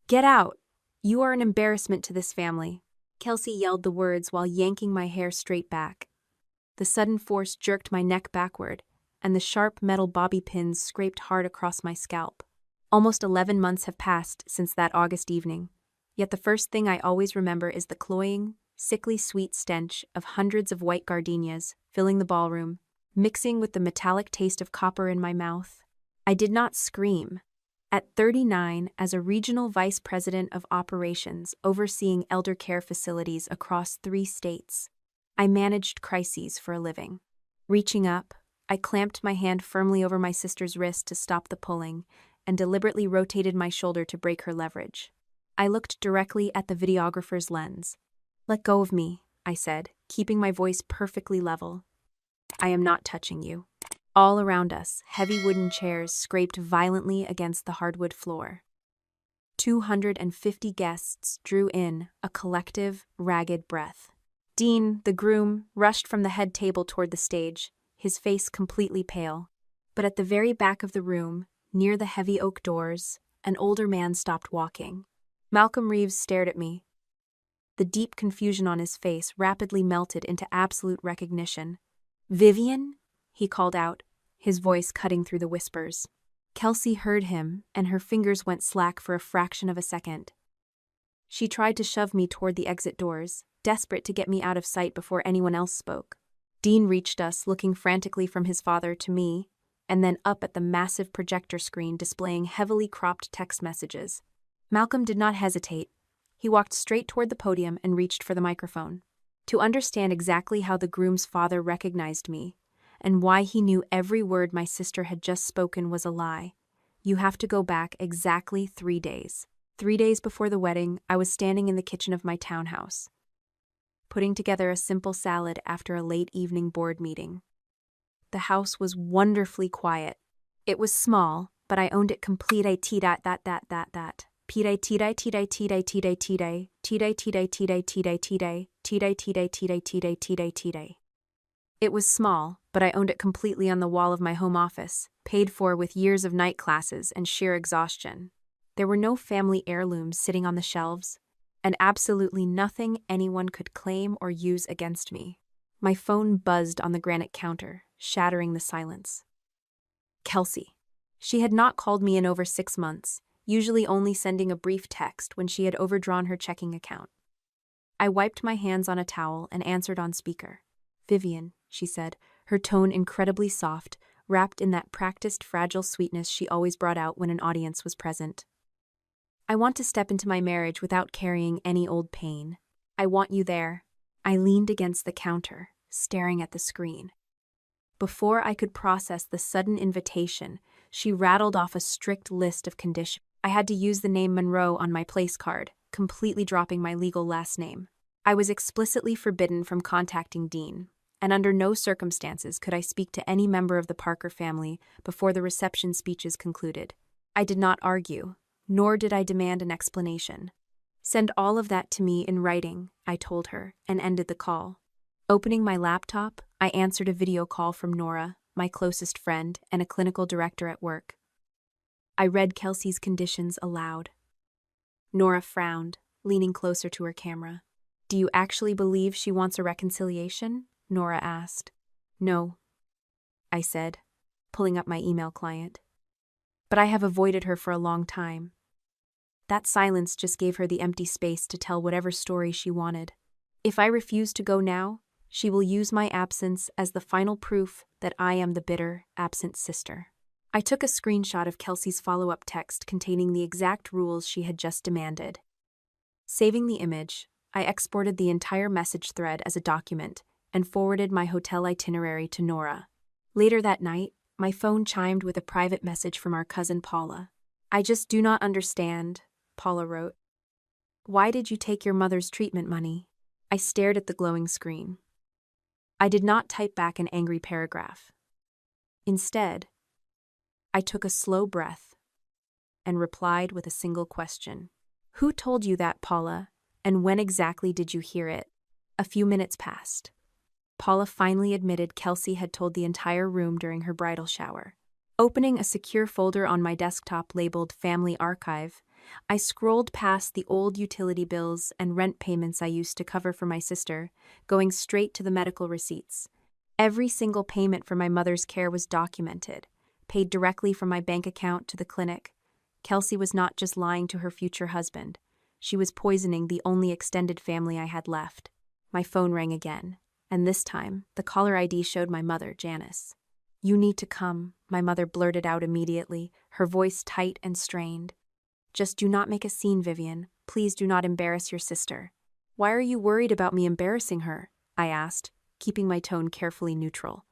Get out! You are an embarrassment to this family. Kelsey yelled the words while yanking my hair straight back. The sudden force jerked my neck backward, and the sharp metal bobby pins scraped hard across my scalp. Almost 11 months have passed since that August evening, yet the first thing I always remember is the cloying, sickly sweet stench of hundreds of white gardenias filling the ballroom, mixing with the metallic taste of copper in my mouth. I did not scream. At 39, as a regional vice president of operations overseeing elder care facilities across 3 states, I managed crises for a living. Reaching up, I clamped my hand firmly over my sister's wrist to stop the pulling and deliberately rotated my shoulder to break her leverage. I looked directly at the videographer's lens. "Let go of me," I said, keeping my voice perfectly level. "I am not touching you." All around us, heavy wooden chairs scraped violently against the hardwood floor. 250 guests drew in a collective, ragged breath. Dean, the groom, rushed from the head table toward the stage, his face completely pale. But at the very back of the room, near the heavy oak doors, an older man stopped walking. Malcolm Reeves stared at me. The deep confusion on his face rapidly melted into absolute recognition. "Vivian?" he called out, his voice cutting through the whispers. Kelsey heard him, and her fingers went slack for a fraction of a second. She tried to shove me toward the exit doors, desperate to get me out of sight before anyone else spoke. Dean reached us, looking frantically from his father to me, and then up at the massive projector screen displaying heavily cropped text messages. Malcolm did not hesitate. He walked straight toward the podium and reached for the microphone. To understand exactly how the groom's father recognized me, and why he knew every word my sister had just spoken was a lie, you have to go back exactly 3 days. 3 days before the wedding, I was standing in the kitchen of my townhouse, putting together a simple salad after a late evening board meeting. The house was wonderfully quiet. It was small, but I owned it complete. It was small, but I owned it completely on the wall of my home office, paid for with years of night classes and sheer exhaustion. There were no family heirlooms sitting on the shelves, and absolutely nothing anyone could claim or use against me. My phone buzzed on the granite counter, shattering the silence. Kelsey. She had not called me in over 6 months, usually only sending a brief text when she had overdrawn her checking account. I wiped my hands on a towel and answered on speaker. "Vivian," she said, her tone incredibly soft, wrapped in that practiced fragile sweetness she always brought out when an audience was present. "I want to step into my marriage without carrying any old pain. I want you there." I leaned against the counter, staring at the screen. Before I could process the sudden invitation, she rattled off a strict list of conditions. I had to use the name Monroe on my place card, completely dropping my legal last name. I was explicitly forbidden from contacting Dean, and under no circumstances could I speak to any member of the Parker family before the reception speeches concluded. I did not argue, nor did I demand an explanation. "Send all of that to me in writing," I told her, and ended the call. Opening my laptop, I answered a video call from Nora, my closest friend and a clinical director at work. I read Kelsey's conditions aloud. Nora frowned, leaning closer to her camera. "Do you actually believe she wants a reconciliation?" Nora asked. "No," I said, pulling up my email client. "But I have avoided her for a long time." That silence just gave her the empty space to tell whatever story she wanted. If I refuse to go now, she will use my absence as the final proof that I am the bitter, absent sister. I took a screenshot of Kelsey's follow-up text containing the exact rules she had just demanded. Saving the image, I exported the entire message thread as a document and forwarded my hotel itinerary to Nora. Later that night, my phone chimed with a private message from our cousin Paula. "I just do not understand," Paula wrote. "Why did you take your mother's treatment money?" I stared at the glowing screen. I did not type back an angry paragraph. Instead, I took a slow breath and replied with a single question. "Who told you that, Paula, and when exactly did you hear it?" A few minutes passed. Paula finally admitted Kelsey had told the entire room during her bridal shower. Opening a secure folder on my desktop labeled Family Archive, I scrolled past the old utility bills and rent payments I used to cover for my sister, going straight to the medical receipts. Every single payment for my mother's care was documented, paid directly from my bank account to the clinic. Kelsey was not just lying to her future husband. She was poisoning the only extended family I had left. My phone rang again, and this time, the caller ID showed my mother, Janice. "You need to come," my mother blurted out immediately, her voice tight and strained. "Just do not make a scene, Vivian. Please do not embarrass your sister." "Why are you worried about me embarrassing her?" I asked, keeping my tone carefully neutral.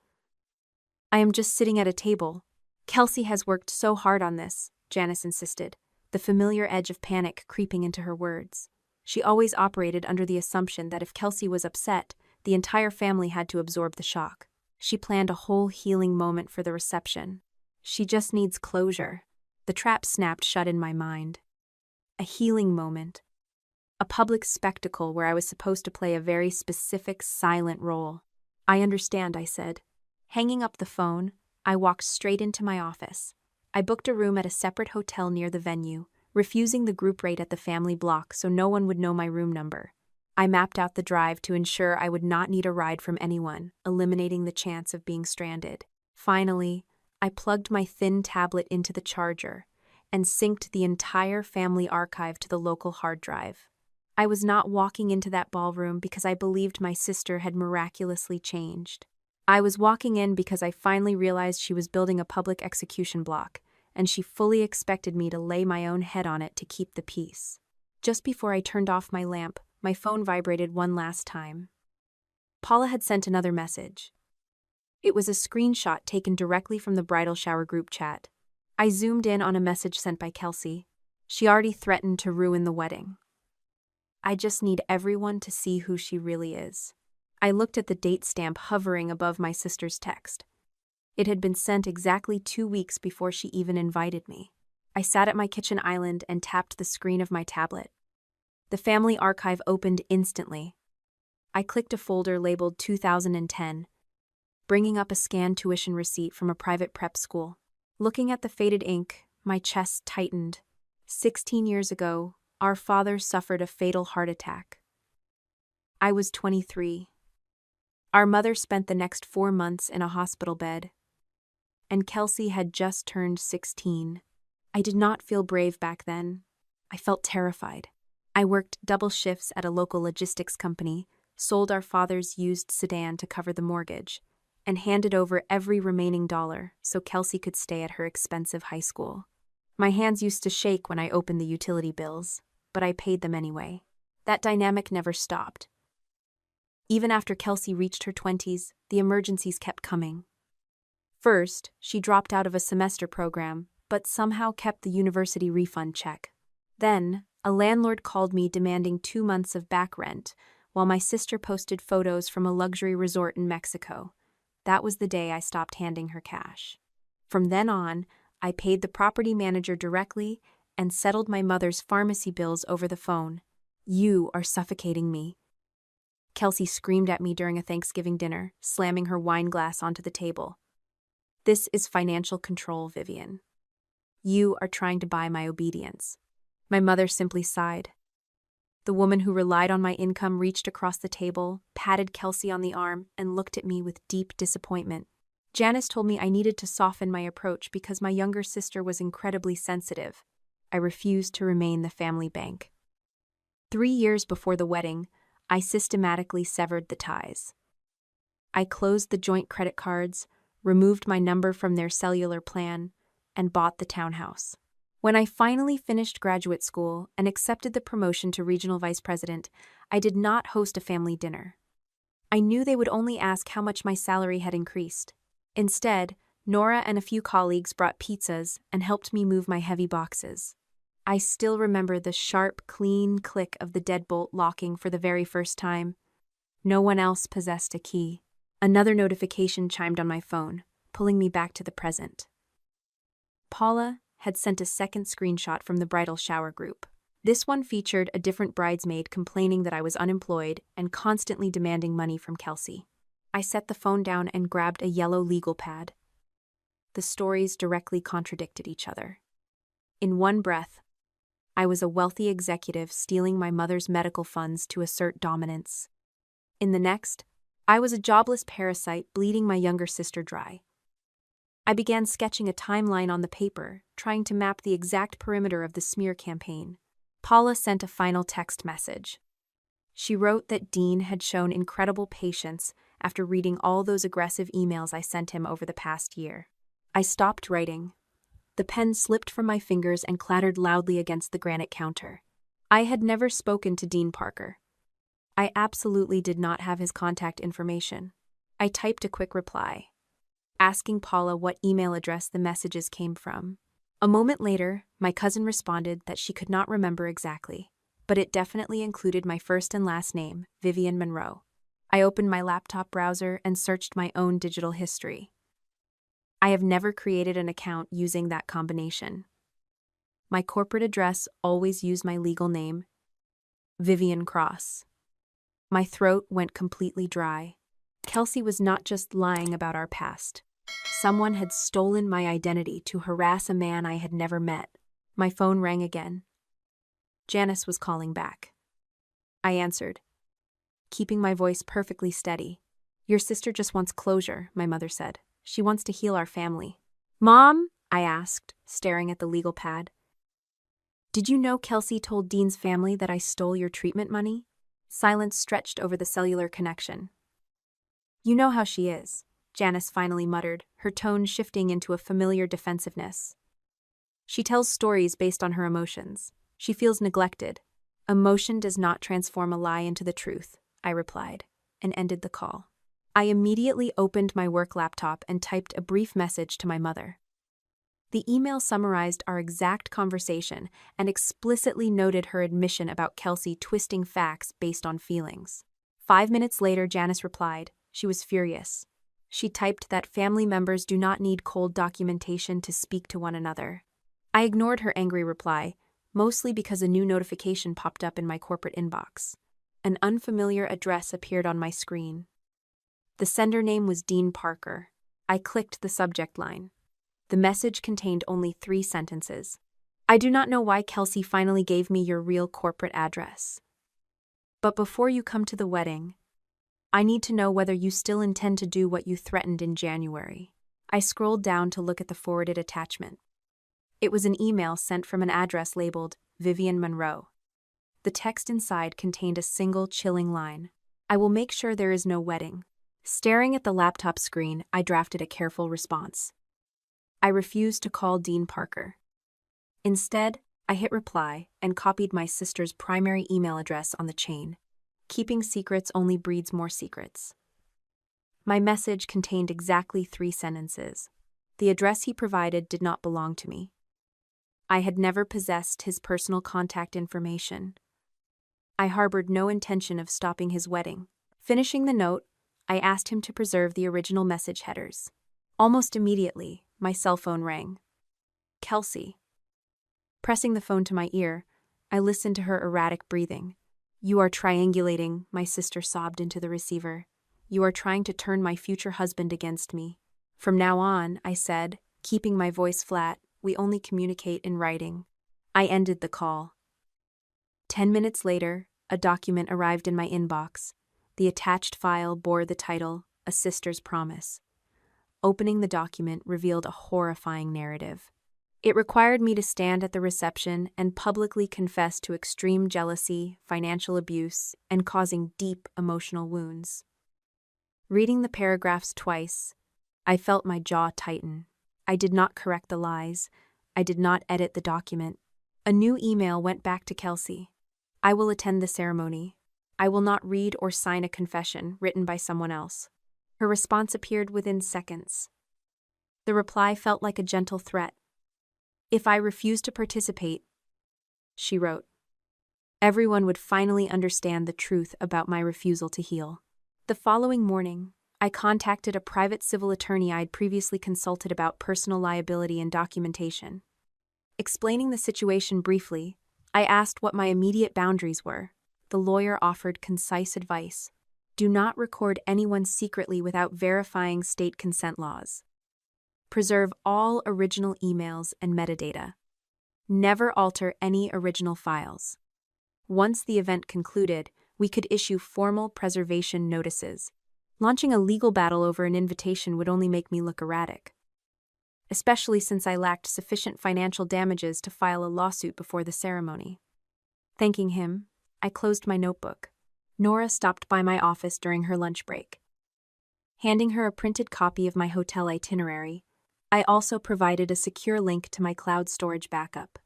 "I am just sitting at a table. Kelsey has worked so hard on this," Janice insisted, the familiar edge of panic creeping into her words. She always operated under the assumption that if Kelsey was upset, the entire family had to absorb the shock. She planned a whole healing moment for the reception. She just needs closure. The trap snapped shut in my mind. A healing moment. A public spectacle where I was supposed to play a very specific, silent role. "I understand," I said. Hanging up the phone, I walked straight into my office. I booked a room at a separate hotel near the venue, refusing the group rate at the family block so no one would know my room number. I mapped out the drive to ensure I would not need a ride from anyone, eliminating the chance of being stranded. Finally, I plugged my thin tablet into the charger and synced the entire family archive to the local hard drive. I was not walking into that ballroom because I believed my sister had miraculously changed. I was walking in because I finally realized she was building a public execution block, and she fully expected me to lay my own head on it to keep the peace. Just before I turned off my lamp, my phone vibrated one last time. Paula had sent another message. It was a screenshot taken directly from the bridal shower group chat. I zoomed in on a message sent by Kelsey. She already threatened to ruin the wedding. "I just need everyone to see who she really is." I looked at the date stamp hovering above my sister's text. It had been sent exactly 2 weeks before she even invited me. I sat at my kitchen island and tapped the screen of my tablet. The family archive opened instantly. I clicked a folder labeled 2010, bringing up a scanned tuition receipt from a private prep school. Looking at the faded ink, my chest tightened. 16 years ago, our father suffered a fatal heart attack. I was 23. Our mother spent the next 4 months in a hospital bed, and Kelsey had just turned 16. I did not feel brave back then. I felt terrified. I worked double shifts at a local logistics company, sold our father's used sedan to cover the mortgage, and handed over every remaining dollar so Kelsey could stay at her expensive high school. My hands used to shake when I opened the utility bills, but I paid them anyway. That dynamic never stopped. Even after Kelsey reached her 20s, the emergencies kept coming. First, she dropped out of a semester program, but somehow kept the university refund check. Then, a landlord called me demanding 2 months of back rent, while my sister posted photos from a luxury resort in Mexico. That was the day I stopped handing her cash. From then on, I paid the property manager directly and settled my mother's pharmacy bills over the phone. "You are suffocating me," Kelsey screamed at me during a Thanksgiving dinner, slamming her wine glass onto the table. "This is financial control, Vivian. You are trying to buy my obedience." My mother simply sighed. The woman who relied on my income reached across the table, patted Kelsey on the arm, and looked at me with deep disappointment. Janice told me I needed to soften my approach because my younger sister was incredibly sensitive. I refused to remain the family bank. 3 years before the wedding, I systematically severed the ties. I closed the joint credit cards, removed my number from their cellular plan, and bought the townhouse. When I finally finished graduate school and accepted the promotion to regional vice president, I did not host a family dinner. I knew they would only ask how much my salary had increased. Instead, Nora and a few colleagues brought pizzas and helped me move my heavy boxes. I still remember the sharp, clean click of the deadbolt locking for the very first time. No one else possessed a key. Another notification chimed on my phone, pulling me back to the present. Paula had sent a second screenshot from the bridal shower group. This one featured a different bridesmaid complaining that I was unemployed and constantly demanding money from Kelsey. I set the phone down and grabbed a yellow legal pad. The stories directly contradicted each other. In one breath, I was a wealthy executive stealing my mother's medical funds to assert dominance. In the next, I was a jobless parasite bleeding my younger sister dry. I began sketching a timeline on the paper, trying to map the exact perimeter of the smear campaign. Paula sent a final text message. She wrote that Dean had shown incredible patience after reading all those aggressive emails I sent him over the past year. I stopped writing. The pen slipped from my fingers and clattered loudly against the granite counter. I had never spoken to Dean Parker. I absolutely did not have his contact information. I typed a quick reply, asking Paula what email address the messages came from. A moment later, my cousin responded that she could not remember exactly, but it definitely included my first and last name, Vivian Monroe. I opened my laptop browser and searched my own digital history. I have never created an account using that combination. My corporate address always used my legal name, Vivian Cross. My throat went completely dry. Kelsey was not just lying about our past. Someone had stolen my identity to harass a man I had never met. My phone rang again. Janice was calling back. I answered, keeping my voice perfectly steady. "Your sister just wants closure," my mother said. "She wants to heal our family." "Mom?" I asked, staring at the legal pad. "Did you know Kelsey told Dean's family that I stole your treatment money?" Silence stretched over the cellular connection. "You know how she is," Janice finally muttered, her tone shifting into a familiar defensiveness. "She tells stories based on her emotions. She feels neglected. Emotion does not transform a lie into the truth," I replied, and ended the call. I immediately opened my work laptop and typed a brief message to my mother. The email summarized our exact conversation and explicitly noted her admission about Kelsey twisting facts based on feelings. 5 minutes later, Janice replied. She was furious. She typed that family members do not need cold documentation to speak to one another. I ignored her angry reply, mostly because a new notification popped up in my corporate inbox. An unfamiliar address appeared on my screen. The sender name was Dean Parker. I clicked the subject line. The message contained only 3 sentences. "I do not know why Kelsey finally gave me your real corporate address. But before you come to the wedding, I need to know whether you still intend to do what you threatened in January." I scrolled down to look at the forwarded attachment. It was an email sent from an address labeled Vivian Monroe. The text inside contained a single chilling line. "I will make sure there is no wedding." Staring at the laptop screen, I drafted a careful response. I refused to call Dean Parker. Instead, I hit reply and copied my sister's primary email address on the chain. Keeping secrets only breeds more secrets. My message contained exactly 3 sentences. The address he provided did not belong to me. I had never possessed his personal contact information. I harbored no intention of stopping his wedding. Finishing the note, I asked him to preserve the original message headers. Almost immediately, my cell phone rang. Kelsey. Pressing the phone to my ear, I listened to her erratic breathing. "You are triangulating," my sister sobbed into the receiver. "You are trying to turn my future husband against me." "From now on," I said, keeping my voice flat, "we only communicate in writing." I ended the call. 10 minutes later, a document arrived in my inbox. The attached file bore the title, "A Sister's Promise." Opening the document revealed a horrifying narrative. It required me to stand at the reception and publicly confess to extreme jealousy, financial abuse, and causing deep emotional wounds. Reading the paragraphs twice, I felt my jaw tighten. I did not correct the lies. I did not edit the document. A new email went back to Kelsey. "I will attend the ceremony. I will not read or sign a confession written by someone else." Her response appeared within seconds. The reply felt like a gentle threat. "If I refuse to participate," she wrote, "everyone would finally understand the truth about my refusal to heal." The following morning, I contacted a private civil attorney I had previously consulted about personal liability and documentation. Explaining the situation briefly, I asked what my immediate boundaries were. The lawyer offered concise advice. Do not record anyone secretly without verifying state consent laws. Preserve all original emails and metadata. Never alter any original files. Once the event concluded, we could issue formal preservation notices. Launching a legal battle over an invitation would only make me look erratic, especially since I lacked sufficient financial damages to file a lawsuit before the ceremony. Thanking him, I closed my notebook. Nora stopped by my office during her lunch break. Handing her a printed copy of my hotel itinerary, I also provided a secure link to my cloud storage backup.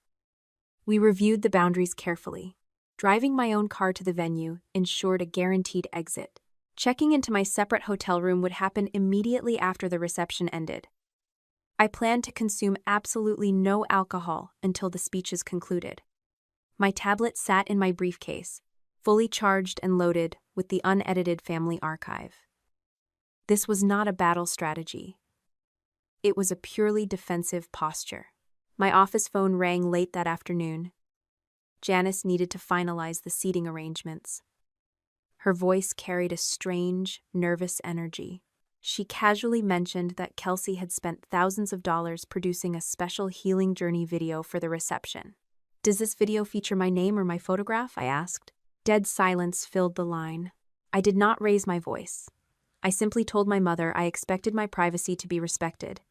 We reviewed the boundaries carefully. Driving my own car to the venue ensured a guaranteed exit. Checking into my separate hotel room would happen immediately after the reception ended. I planned to consume absolutely no alcohol until the speeches concluded. My tablet sat in my briefcase, fully charged and loaded with the unedited family archive. This was not a battle strategy. It was a purely defensive posture. My office phone rang late that afternoon. Janice needed to finalize the seating arrangements. Her voice carried a strange, nervous energy. She casually mentioned that Kelsey had spent thousands of dollars producing a special healing journey video for the reception. "Does this video feature my name or my photograph?" I asked. Dead silence filled the line. I did not raise my voice. I simply told my mother I expected my privacy to be respected.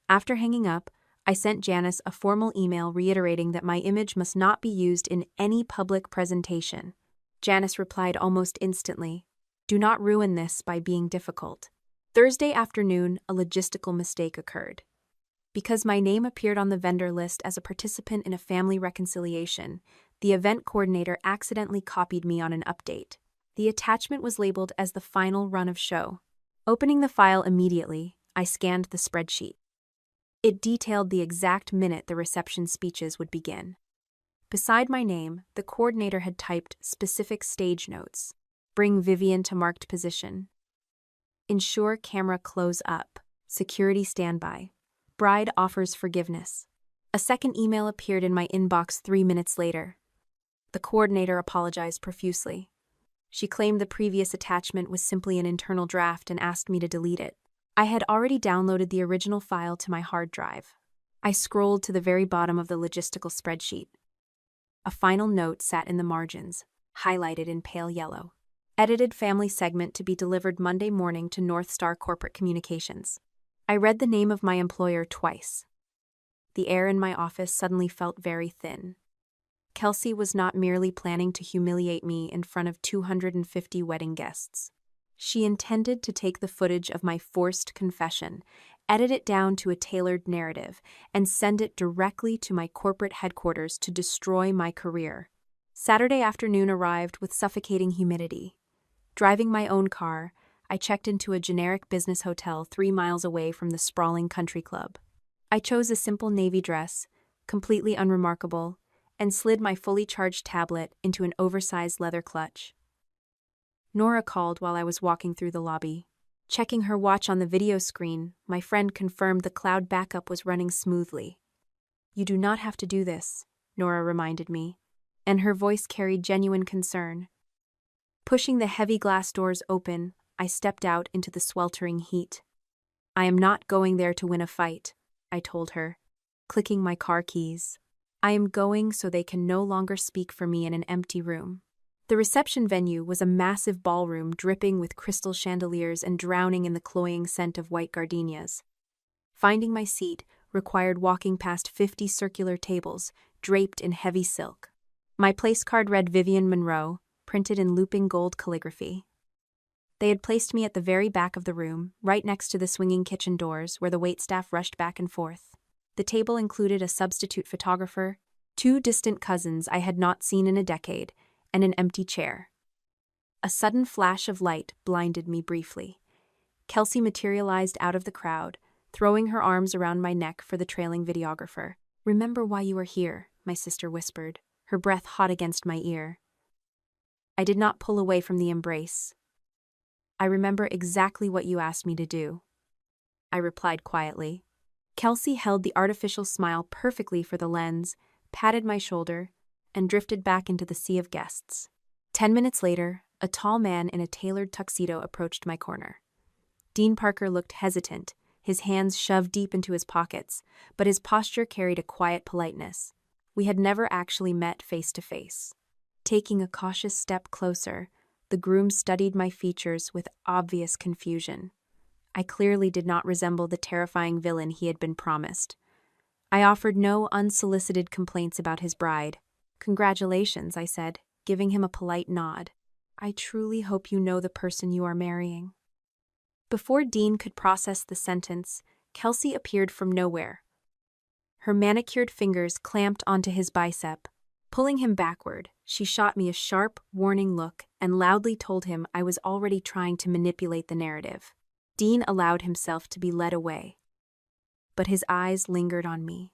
After hanging up, I sent Janice a formal email reiterating that my image must not be used in any public presentation. Janice replied almost instantly, "Do not ruin this by being difficult." Thursday afternoon, a logistical mistake occurred. Because my name appeared on the vendor list as a participant in a family reconciliation, the event coordinator accidentally copied me on an update. The attachment was labeled as the final run of show. Opening the file immediately, I scanned the spreadsheet. It detailed the exact minute the reception speeches would begin. Beside my name, the coordinator had typed specific stage notes. "Bring Vivian to marked position. Ensure camera close up. Security standby. Bride offers forgiveness." A second email appeared in my inbox 3 minutes later. The coordinator apologized profusely. She claimed the previous attachment was simply an internal draft and asked me to delete it. I had already downloaded the original file to my hard drive. I scrolled to the very bottom of the logistical spreadsheet. A final note sat in the margins, highlighted in pale yellow. Edited family segment to be delivered Monday morning to North Star Corporate Communications. I read the name of my employer twice. The air in my office suddenly felt very thin. Kelsey was not merely planning to humiliate me in front of 250 wedding guests. She intended to take the footage of my forced confession, edit it down to a tailored narrative, and send it directly to my corporate headquarters to destroy my career. Saturday afternoon arrived with suffocating humidity. Driving my own car, I checked into a generic business hotel 3 miles away from the sprawling country club. I chose a simple navy dress, completely unremarkable, and slid my fully charged tablet into an oversized leather clutch. Nora called while I was walking through the lobby. Checking her watch on the video screen, my friend confirmed the cloud backup was running smoothly. "You do not have to do this," Nora reminded me, and her voice carried genuine concern. Pushing the heavy glass doors open, I stepped out into the sweltering heat. "I am not going there to win a fight," I told her, clicking my car keys. "I am going so they can no longer speak for me in an empty room." The reception venue was a massive ballroom dripping with crystal chandeliers and drowning in the cloying scent of white gardenias. Finding my seat required walking past 50 circular tables draped in heavy silk. My place card read Vivian Monroe, printed in looping gold calligraphy. They had placed me at the very back of the room, right next to the swinging kitchen doors where the waitstaff rushed back and forth. The table included a substitute photographer, 2 distant cousins I had not seen in a decade, and an empty chair. A sudden flash of light blinded me briefly. Kelsey materialized out of the crowd, throwing her arms around my neck for the trailing videographer. "Remember why you are here," my sister whispered, her breath hot against my ear. I did not pull away from the embrace. "I remember exactly what you asked me to do," I replied quietly. Kelsey held the artificial smile perfectly for the lens, patted my shoulder, and drifted back into the sea of guests. 10 minutes later, a tall man in a tailored tuxedo approached my corner. Dean Parker looked hesitant, his hands shoved deep into his pockets, but his posture carried a quiet politeness. We had never actually met face to face. Taking a cautious step closer, the groom studied my features with obvious confusion. I clearly did not resemble the terrifying villain he had been promised. I offered no unsolicited complaints about his bride. "Congratulations," I said, giving him a polite nod. "I truly hope you know the person you are marrying." Before Dean could process the sentence, Kelsey appeared from nowhere. Her manicured fingers clamped onto his bicep. Pulling him backward, she shot me a sharp, warning look and loudly told him I was already trying to manipulate the narrative. Dean allowed himself to be led away. But his eyes lingered on me,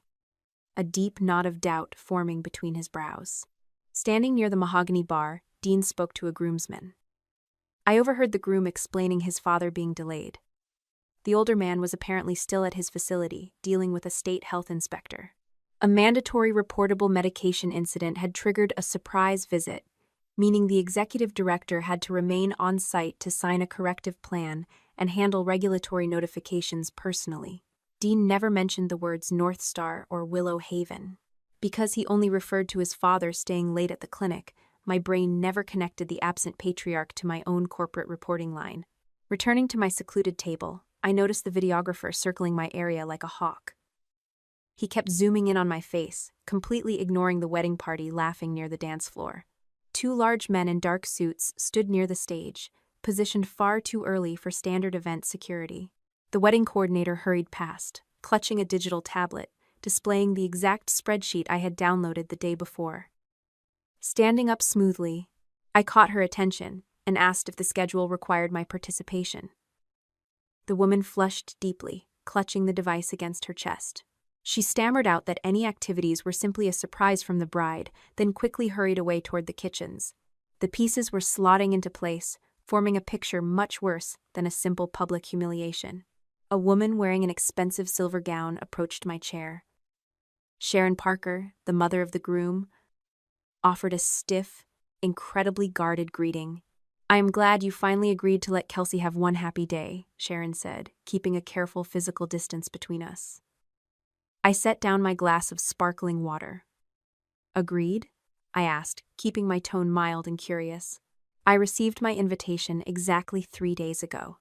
a deep knot of doubt forming between his brows. Standing near the mahogany bar, Dean spoke to a groomsman. I overheard the groom explaining his father being delayed. The older man was apparently still at his facility, dealing with a state health inspector. A mandatory reportable medication incident had triggered a surprise visit, meaning the executive director had to remain on site to sign a corrective plan and handle regulatory notifications personally. Dean never mentioned the words North Star or Willow Haven. Because he only referred to his father staying late at the clinic, my brain never connected the absent patriarch to my own corporate reporting line. Returning to my secluded table, I noticed the videographer circling my area like a hawk. He kept zooming in on my face, completely ignoring the wedding party laughing near the dance floor. Two large men in dark suits stood near the stage, positioned far too early for standard event security. The wedding coordinator hurried past, clutching a digital tablet, displaying the exact spreadsheet I had downloaded the day before. Standing up smoothly, I caught her attention and asked if the schedule required my participation. The woman flushed deeply, clutching the device against her chest. She stammered out that any activities were simply a surprise from the bride, then quickly hurried away toward the kitchens. The pieces were slotting into place, forming a picture much worse than a simple public humiliation. A woman wearing an expensive silver gown approached my chair. Sharon Parker, the mother of the groom, offered a stiff, incredibly guarded greeting. "I am glad you finally agreed to let Kelsey have one happy day," Sharon said, keeping a careful physical distance between us. I set down my glass of sparkling water. "Agreed?" I asked, keeping my tone mild and curious. "I received my invitation exactly 3 days ago."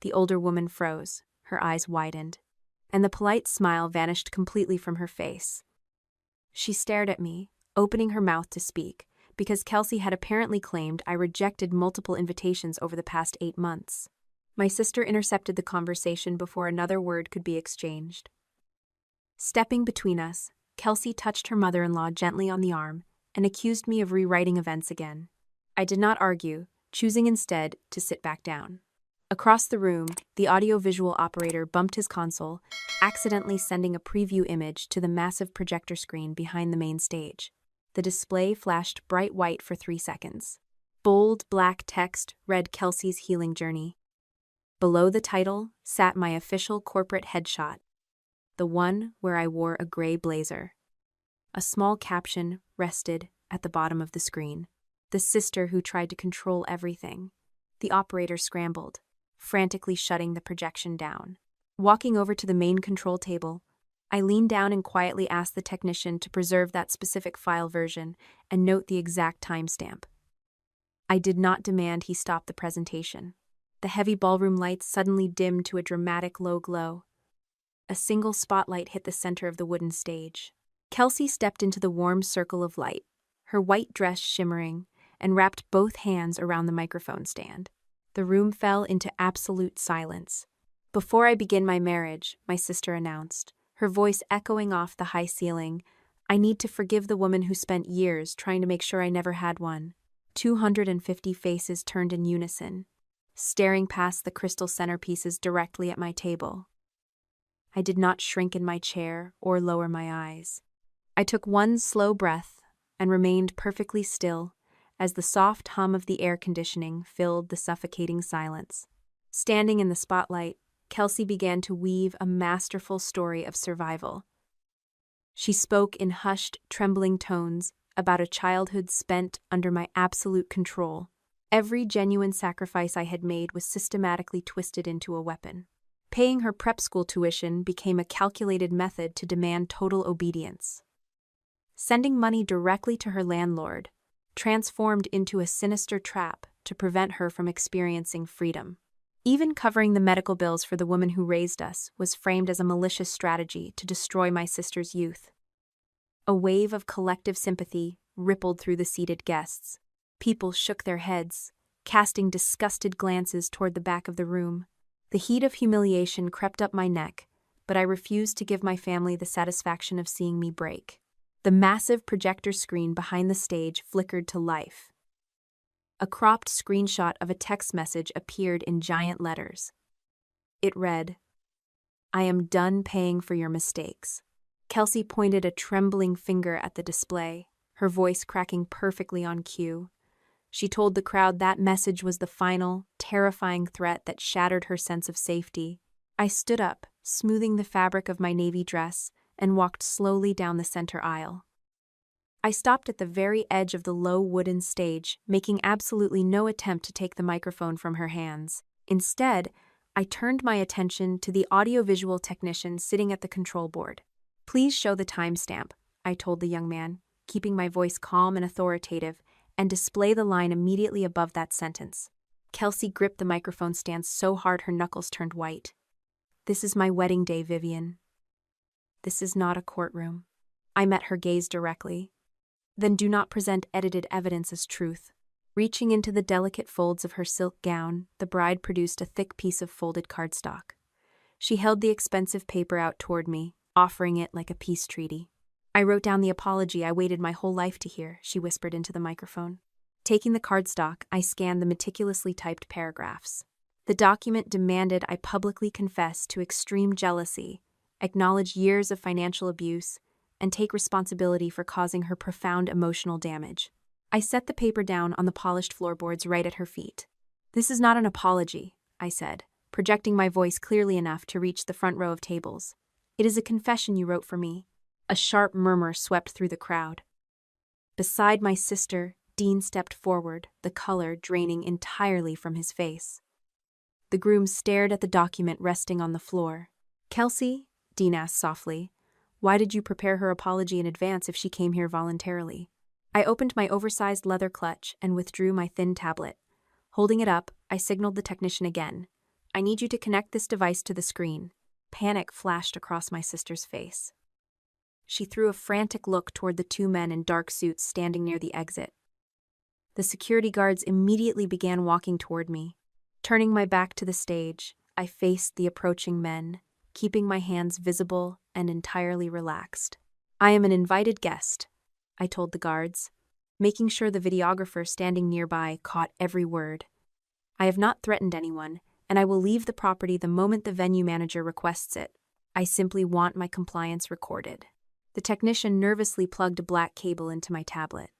The older woman froze, her eyes widened, and the polite smile vanished completely from her face. She stared at me, opening her mouth to speak, because Kelsey had apparently claimed I rejected multiple invitations over the past 8 months. My sister intercepted the conversation before another word could be exchanged. Stepping between us, Kelsey touched her mother-in-law gently on the arm and accused me of rewriting events again. I did not argue, choosing instead to sit back down. Across the room, the audiovisual operator bumped his console, accidentally sending a preview image to the massive projector screen behind the main stage. The display flashed bright white for 3 seconds. Bold black text read Kelsey's healing journey. Below the title sat my official corporate headshot, the one where I wore a gray blazer. A small caption rested at the bottom of the screen. "The sister who tried to control everything." The operator scrambled, frantically shutting the projection down. Walking over to the main control table, I leaned down and quietly asked the technician to preserve that specific file version and note the exact timestamp. I did not demand he stop the presentation. The heavy ballroom lights suddenly dimmed to a dramatic low glow. A single spotlight hit the center of the wooden stage. Kelsey stepped into the warm circle of light, her white dress shimmering, and wrapped both hands around the microphone stand. The room fell into absolute silence. "Before I begin my marriage," my sister announced, her voice echoing off the high ceiling, "I need to forgive the woman who spent years trying to make sure I never had one." 250 faces turned in unison, staring past the crystal centerpieces directly at my table. I did not shrink in my chair or lower my eyes. I took one slow breath and remained perfectly still as the soft hum of the air conditioning filled the suffocating silence. Standing in the spotlight, Kelsey began to weave a masterful story of survival. She spoke in hushed, trembling tones about a childhood spent under my absolute control. Every genuine sacrifice I had made was systematically twisted into a weapon. Paying her prep school tuition became a calculated method to demand total obedience. sending money directly to her landlord, transformed into a sinister trap to prevent her from experiencing freedom. Even covering the medical bills for the woman who raised us was framed as a malicious strategy to destroy my sister's youth. A wave of collective sympathy rippled through the seated guests. People shook their heads, casting disgusted glances toward the back of the room. The heat of humiliation crept up my neck, but I refused to give my family the satisfaction of seeing me break. The massive projector screen behind the stage flickered to life. A cropped screenshot of a text message appeared in giant letters. It read, "I am done paying for your mistakes." Kelsey pointed a trembling finger at the display, her voice cracking perfectly on cue. She told the crowd that message was the final, terrifying threat that shattered her sense of safety. I stood up, smoothing the fabric of my navy dress, and walked slowly down the center aisle. I stopped at the very edge of the low wooden stage, making absolutely no attempt to take the microphone from her hands. Instead, I turned my attention to the audiovisual technician sitting at the control board. "Please show the timestamp," I told the young man, keeping my voice calm and authoritative, and display the line immediately above that sentence. Kelsey gripped the microphone stand so hard her knuckles turned white. "This is my wedding day, Vivian. This is not a courtroom." I met her gaze directly. "Then do not present edited evidence as truth." Reaching into the delicate folds of her silk gown, the bride produced a thick piece of folded cardstock. She held the expensive paper out toward me, offering it like a peace treaty. "I wrote down the apology I waited my whole life to hear," she whispered into the microphone. Taking the cardstock, I scanned the meticulously typed paragraphs. The document demanded I publicly confess to extreme jealousy, acknowledge years of financial abuse, and take responsibility for causing her profound emotional damage. I set the paper down on the polished floorboards right at her feet. "This is not an apology," I said, projecting my voice clearly enough to reach the front row of tables. "It is a confession you wrote for me." A sharp murmur swept through the crowd. Beside my sister, Dean stepped forward, the color draining entirely from his face. The groom stared at the document resting on the floor. "Kelsey," Dean asked softly, "why did you prepare her apology in advance if she came here voluntarily?" I opened my oversized leather clutch and withdrew my thin tablet. Holding it up, I signaled the technician again. "I need you to connect this device to the screen." Panic flashed across my sister's face. She threw a frantic look toward the two men in dark suits standing near the exit. The security guards immediately began walking toward me. Turning my back to the stage, I faced the approaching men, keeping my hands visible and entirely relaxed. "I am an invited guest," I told the guards, making sure the videographer standing nearby caught every word. "I have not threatened anyone, and I will leave the property the moment the venue manager requests it. I simply want my compliance recorded." The technician nervously plugged a black cable into my tablet.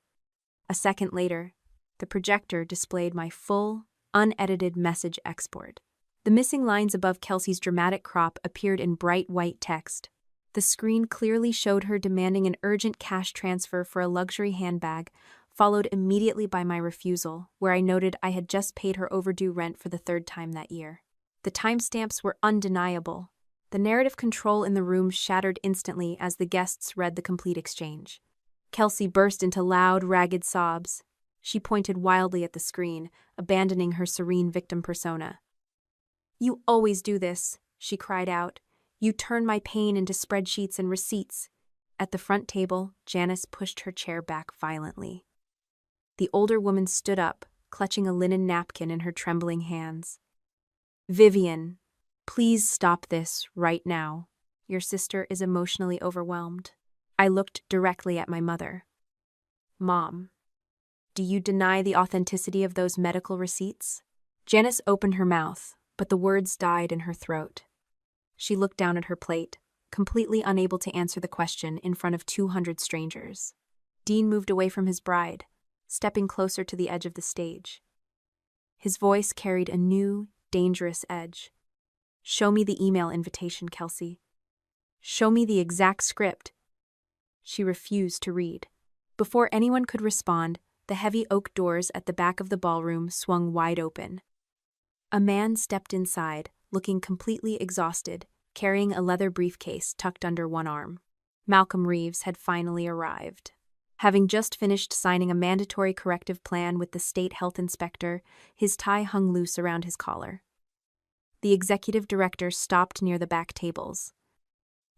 A second later, the projector displayed my full, unedited message export. The missing lines above Kelsey's dramatic crop appeared in bright white text. The screen clearly showed her demanding an urgent cash transfer for a luxury handbag, followed immediately by my refusal, where I noted I had just paid her overdue rent for the third time that year. The timestamps were undeniable. The narrative control in the room shattered instantly as the guests read the complete exchange. Kelsey burst into loud, ragged sobs. She pointed wildly at the screen, abandoning her serene victim persona. "You always do this," she cried out. "You turn my pain into spreadsheets and receipts." At the front table, Janice pushed her chair back violently. The older woman stood up, clutching a linen napkin in her trembling hands. "Vivian, please stop this right now. Your sister is emotionally overwhelmed." I looked directly at my mother. "Mom, do you deny the authenticity of those medical receipts?" Janice opened her mouth, but the words died in her throat. She looked down at her plate, completely unable to answer the question in front of 200 strangers. Dean moved away from his bride, stepping closer to the edge of the stage. His voice carried a new, dangerous edge. "Show me the email invitation, Kelsey. Show me the exact script." She refused to read. Before anyone could respond, the heavy oak doors at the back of the ballroom swung wide open. A man stepped inside, looking completely exhausted, carrying a leather briefcase tucked under one arm. Malcolm Reeves had finally arrived. Having just finished signing a mandatory corrective plan with the state health inspector, his tie hung loose around his collar. The executive director stopped near the back tables,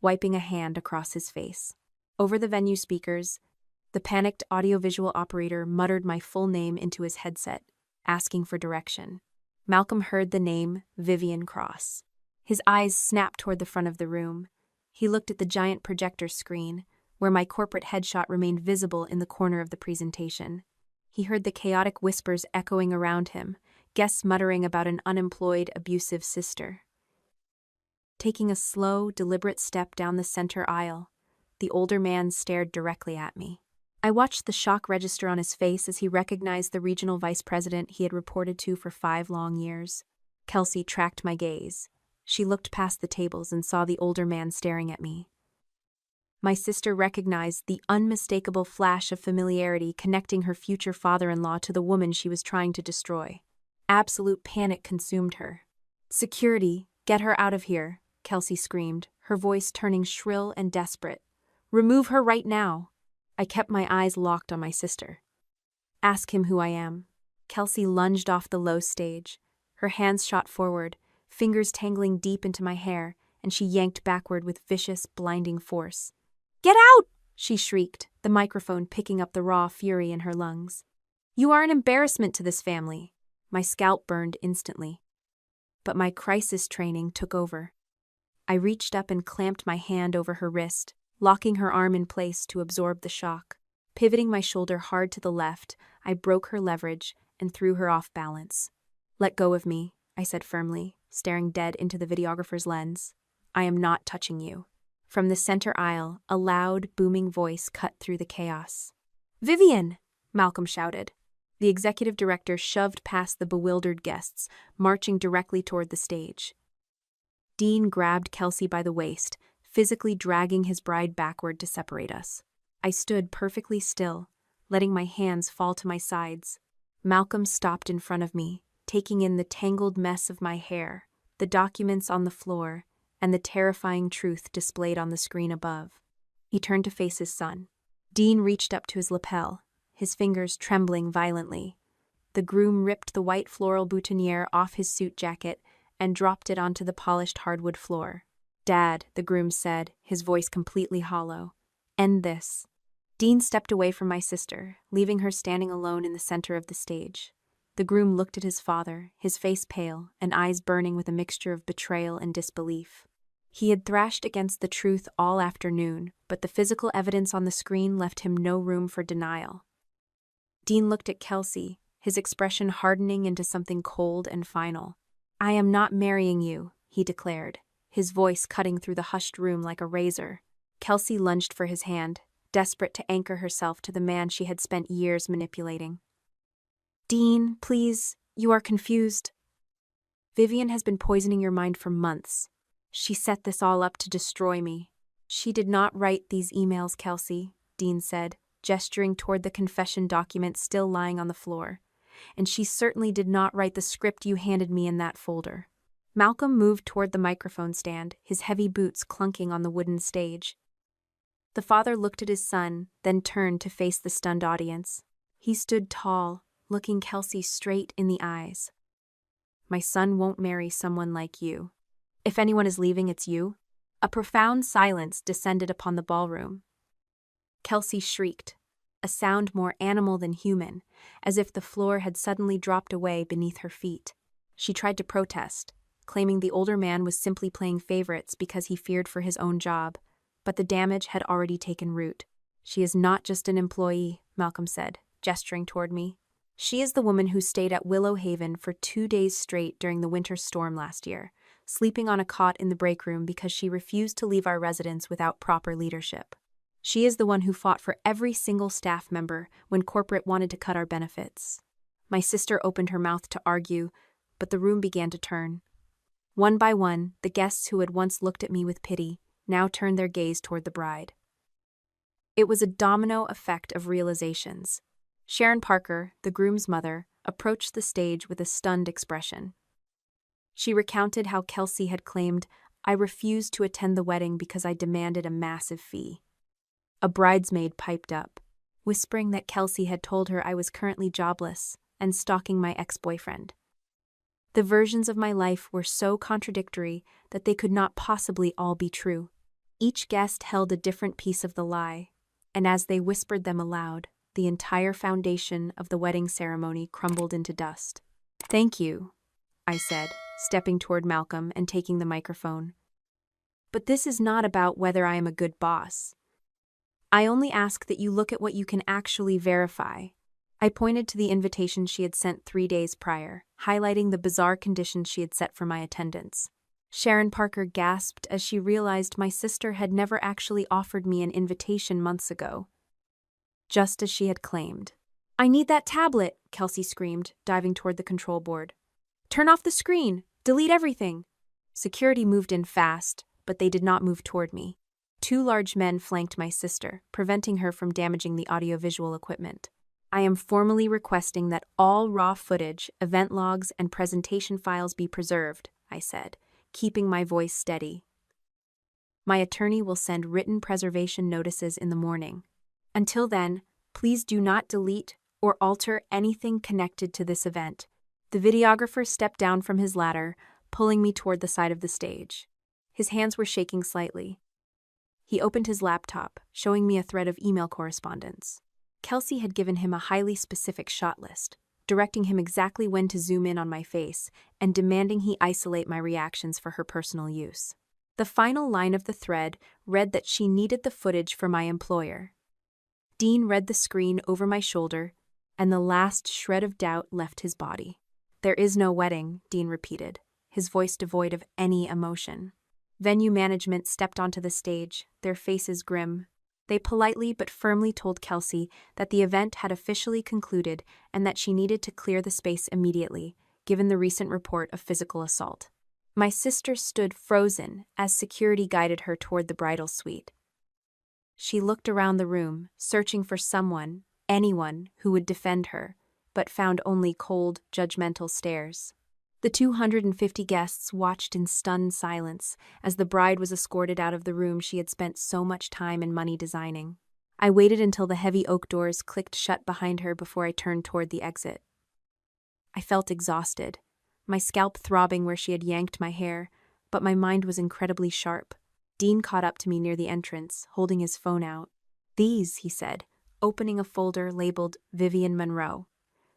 wiping a hand across his face. Over the venue speakers, the panicked audiovisual operator muttered my full name into his headset, asking for direction. Malcolm heard the name Vivian Cross. His eyes snapped toward the front of the room. He looked at the giant projector screen, where my corporate headshot remained visible in the corner of the presentation. He heard the chaotic whispers echoing around him, guests muttering about an unemployed, abusive sister. Taking a slow, deliberate step down the center aisle, the older man stared directly at me. I watched the shock register on his face as he recognized the regional vice president he had reported to for 5 long years. Kelsey tracked my gaze. She looked past the tables and saw the older man staring at me. My sister recognized the unmistakable flash of familiarity connecting her future father-in-law to the woman she was trying to destroy. Absolute panic consumed her. "Security, get her out of here," Kelsey screamed, her voice turning shrill and desperate. "Remove her right now." I kept my eyes locked on my sister. "Ask him who I am." Kelsey lunged off the low stage. Her hands shot forward, fingers tangling deep into my hair, and she yanked backward with vicious, blinding force. "Get out!" she shrieked, the microphone picking up the raw fury in her lungs. "You are an embarrassment to this family." My scalp burned instantly. But my crisis training took over. I reached up and clamped my hand over her wrist, locking her arm in place to absorb the shock. Pivoting my shoulder hard to the left, I broke her leverage and threw her off balance. "Let go of me," I said firmly, staring dead into the videographer's lens. "I am not touching you." From the center aisle, a loud, booming voice cut through the chaos. "Vivian!" Malcolm shouted. The executive director shoved past the bewildered guests, marching directly toward the stage. Dean grabbed Kelsey by the waist, physically dragging his bride backward to separate us. I stood perfectly still, letting my hands fall to my sides. Malcolm stopped in front of me, taking in the tangled mess of my hair, the documents on the floor, and the terrifying truth displayed on the screen above. He turned to face his son. Dean reached up to his lapel, his fingers trembling violently. The groom ripped the white floral boutonniere off his suit jacket and dropped it onto the polished hardwood floor. "Dad," the groom said, his voice completely hollow. "End this." Dean stepped away from my sister, leaving her standing alone in the center of the stage. The groom looked at his father, his face pale and eyes burning with a mixture of betrayal and disbelief. He had thrashed against the truth all afternoon, but the physical evidence on the screen left him no room for denial. Dean looked at Kelsey, his expression hardening into something cold and final. "I am not marrying you," he declared, his voice cutting through the hushed room like a razor. Kelsey lunged for his hand, desperate to anchor herself to the man she had spent years manipulating. "Dean, please, you are confused. Vivian has been poisoning your mind for months. She set this all up to destroy me." "She did not write these emails, Kelsey," Dean said, gesturing toward the confession document still lying on the floor. "And she certainly did not write the script you handed me in that folder." Malcolm moved toward the microphone stand, his heavy boots clunking on the wooden stage. The father looked at his son, then turned to face the stunned audience. He stood tall, looking Kelsey straight in the eyes. "My son won't marry someone like you. If anyone is leaving, it's you." A profound silence descended upon the ballroom. Kelsey shrieked, a sound more animal than human, as if the floor had suddenly dropped away beneath her feet. She tried to protest, claiming the older man was simply playing favorites because he feared for his own job, but the damage had already taken root. "She is not just an employee," Malcolm said, gesturing toward me. "She is the woman who stayed at Willow Haven for 2 days straight during the winter storm last year, sleeping on a cot in the break room because she refused to leave our residence without proper leadership. She is the one who fought for every single staff member when corporate wanted to cut our benefits." My sister opened her mouth to argue, but the room began to turn. One by one, the guests who had once looked at me with pity now turned their gaze toward the bride. It was a domino effect of realizations. Sharon Parker, the groom's mother, approached the stage with a stunned expression. She recounted how Kelsey had claimed, "I refused to attend the wedding because I demanded a massive fee." A bridesmaid piped up, whispering that Kelsey had told her I was currently jobless and stalking my ex-boyfriend. The versions of my life were so contradictory that they could not possibly all be true. Each guest held a different piece of the lie, and as they whispered them aloud, the entire foundation of the wedding ceremony crumbled into dust. "Thank you," I said, stepping toward Malcolm and taking the microphone. "But this is not about whether I am a good boss. I only ask that you look at what you can actually verify." I pointed to the invitation she had sent 3 days prior, highlighting the bizarre conditions she had set for my attendance. Sharon Parker gasped as she realized my sister had never actually offered me an invitation months ago, just as she had claimed. "I need that tablet," Kelsey screamed, diving toward the control board. "Turn off the screen! Delete everything!" Security moved in fast, but they did not move toward me. 2 large men flanked my sister, preventing her from damaging the audiovisual equipment. "I am formally requesting that all raw footage, event logs, and presentation files be preserved," I said, keeping my voice steady. "My attorney will send written preservation notices in the morning. Until then, please do not delete or alter anything connected to this event." The videographer stepped down from his ladder, pulling me toward the side of the stage. His hands were shaking slightly. He opened his laptop, showing me a thread of email correspondence. Kelsey had given him a highly specific shot list, directing him exactly when to zoom in on my face and demanding he isolate my reactions for her personal use. The final line of the thread read that she needed the footage for my employer. Dean read the screen over my shoulder, and the last shred of doubt left his body. "There is no wedding," Dean repeated, his voice devoid of any emotion. Venue management stepped onto the stage, their faces grim. They politely but firmly told Kelsey that the event had officially concluded and that she needed to clear the space immediately, given the recent report of physical assault. My sister stood frozen as security guided her toward the bridal suite. She looked around the room, searching for someone, anyone, who would defend her, but found only cold, judgmental stares. The 250 guests watched in stunned silence as the bride was escorted out of the room she had spent so much time and money designing. I waited until the heavy oak doors clicked shut behind her before I turned toward the exit. I felt exhausted, my scalp throbbing where she had yanked my hair, but my mind was incredibly sharp. Dean caught up to me near the entrance, holding his phone out. "These," he said, opening a folder labeled Vivian Monroe.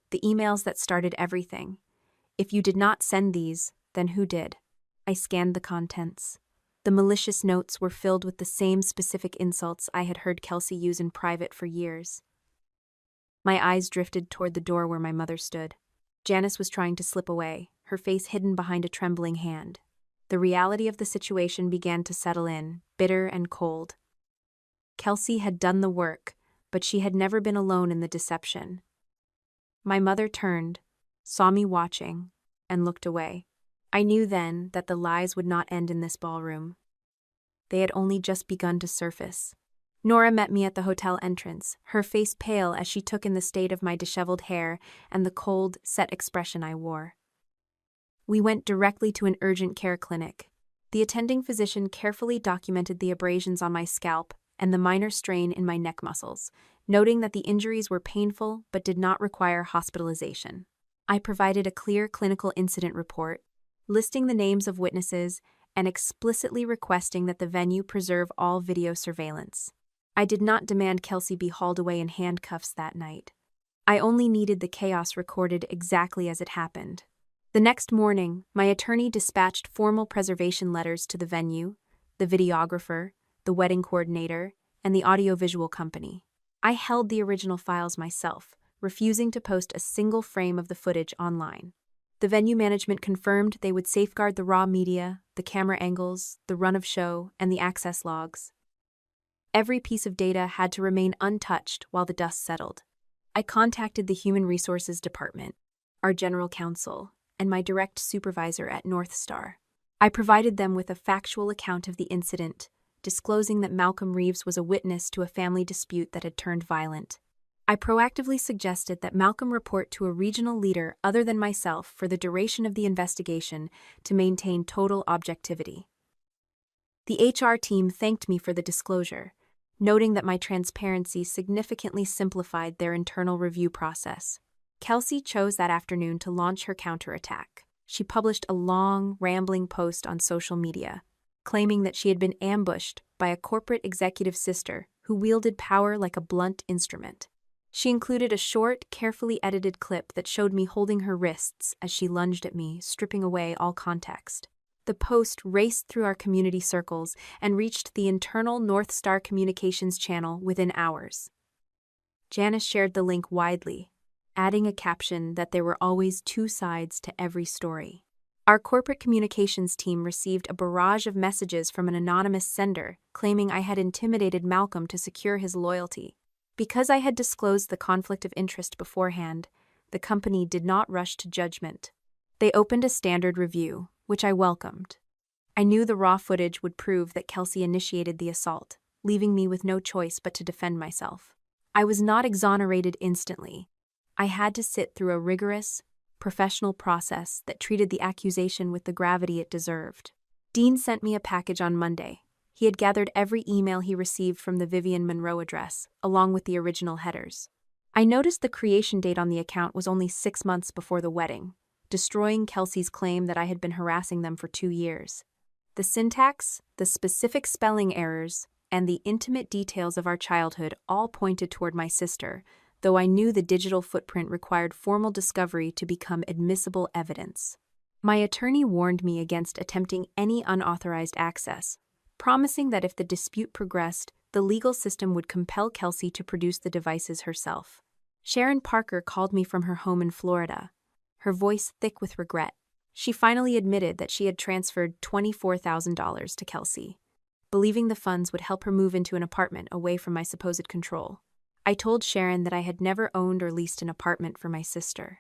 "The emails that started everything. If you did not send these, then who did?" I scanned the contents. The malicious notes were filled with the same specific insults I had heard Kelsey use in private for years. My eyes drifted toward the door where my mother stood. Janice was trying to slip away, her face hidden behind a trembling hand. The reality of the situation began to settle in, bitter and cold. Kelsey had done the work, but she had never been alone in the deception. My mother turned, saw me watching, and looked away. I knew then that the lies would not end in this ballroom. They had only just begun to surface. Nora met me at the hotel entrance, her face pale as she took in the state of my disheveled hair and the cold, set expression I wore. We went directly to an urgent care clinic. The attending physician carefully documented the abrasions on my scalp and the minor strain in my neck muscles, noting that the injuries were painful but did not require hospitalization. I provided a clear clinical incident report, listing the names of witnesses and explicitly requesting that the venue preserve all video surveillance. I did not demand Kelsey be hauled away in handcuffs that night. I only needed the chaos recorded exactly as it happened. The next morning, my attorney dispatched formal preservation letters to the venue, the videographer, the wedding coordinator, and the audiovisual company. I held the original files myself, refusing to post a single frame of the footage online. The venue management confirmed they would safeguard the raw media, the camera angles, the run of show, and the access logs. Every piece of data had to remain untouched while the dust settled. I contacted the Human Resources Department, our general counsel, and my direct supervisor at North Star. I provided them with a factual account of the incident, disclosing that Malcolm Reeves was a witness to a family dispute that had turned violent. I proactively suggested that Malcolm report to a regional leader other than myself for the duration of the investigation to maintain total objectivity. The HR team thanked me for the disclosure, noting that my transparency significantly simplified their internal review process. Kelsey chose that afternoon to launch her counterattack. She published a long, rambling post on social media, claiming that she had been ambushed by a corporate executive sister who wielded power like a blunt instrument. She included a short, carefully edited clip that showed me holding her wrists as she lunged at me, stripping away all context. The post raced through our community circles and reached the internal North Star Communications channel within hours. Janice shared the link widely, adding a caption that there were always two sides to every story. Our corporate communications team received a barrage of messages from an anonymous sender claiming I had intimidated Malcolm to secure his loyalty. Because I had disclosed the conflict of interest beforehand, the company did not rush to judgment. They opened a standard review, which I welcomed. I knew the raw footage would prove that Kelsey initiated the assault, leaving me with no choice but to defend myself. I was not exonerated instantly. I had to sit through a rigorous, professional process that treated the accusation with the gravity it deserved. Dean sent me a package on Monday. He had gathered every email he received from the Vivian Monroe address, along with the original headers. I noticed the creation date on the account was only 6 months before the wedding, destroying Kelsey's claim that I had been harassing them for 2 years. The syntax, the specific spelling errors, and the intimate details of our childhood all pointed toward my sister, though I knew the digital footprint required formal discovery to become admissible evidence. My attorney warned me against attempting any unauthorized access, promising that if the dispute progressed, the legal system would compel Kelsey to produce the devices herself. Sharon Parker called me from her home in Florida, her voice thick with regret. She finally admitted that she had transferred $24,000 to Kelsey, believing the funds would help her move into an apartment away from my supposed control. I told Sharon that I had never owned or leased an apartment for my sister.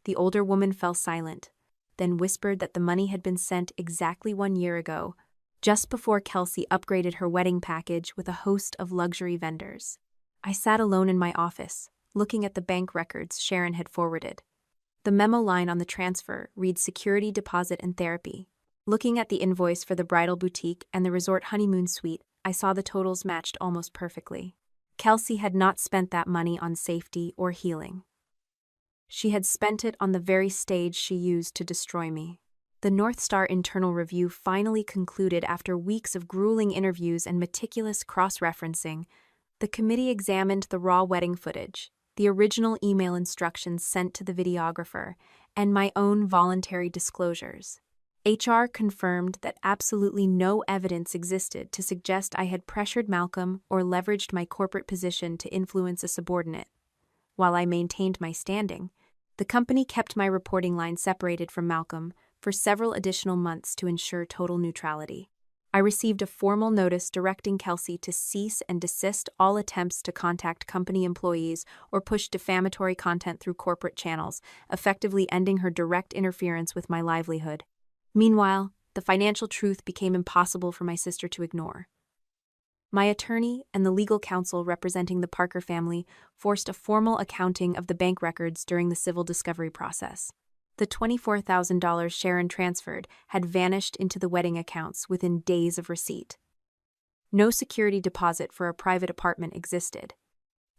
The older woman fell silent, then whispered that the money had been sent exactly 1 year ago, just before Kelsey upgraded her wedding package with a host of luxury vendors. I sat alone in my office, looking at the bank records Sharon had forwarded. The memo line on the transfer reads security deposit and therapy. Looking at the invoice for the bridal boutique and the resort honeymoon suite, I saw the totals matched almost perfectly. Kelsey had not spent that money on safety or healing. She had spent it on the very stage she used to destroy me. The North Star internal review finally concluded after weeks of grueling interviews and meticulous cross-referencing. The committee examined the raw wedding footage, the original email instructions sent to the videographer, and my own voluntary disclosures. HR confirmed that absolutely no evidence existed to suggest I had pressured Malcolm or leveraged my corporate position to influence a subordinate. While I maintained my standing, the company kept my reporting line separated from Malcolm for several additional months to ensure total neutrality. I received a formal notice directing Kelsey to cease and desist all attempts to contact company employees or push defamatory content through corporate channels, effectively ending her direct interference with my livelihood. Meanwhile, the financial truth became impossible for my sister to ignore. My attorney and the legal counsel representing the Parker family forced a formal accounting of the bank records during the civil discovery process. The $24,000 Sharon transferred had vanished into the wedding accounts within days of receipt. No security deposit for a private apartment existed,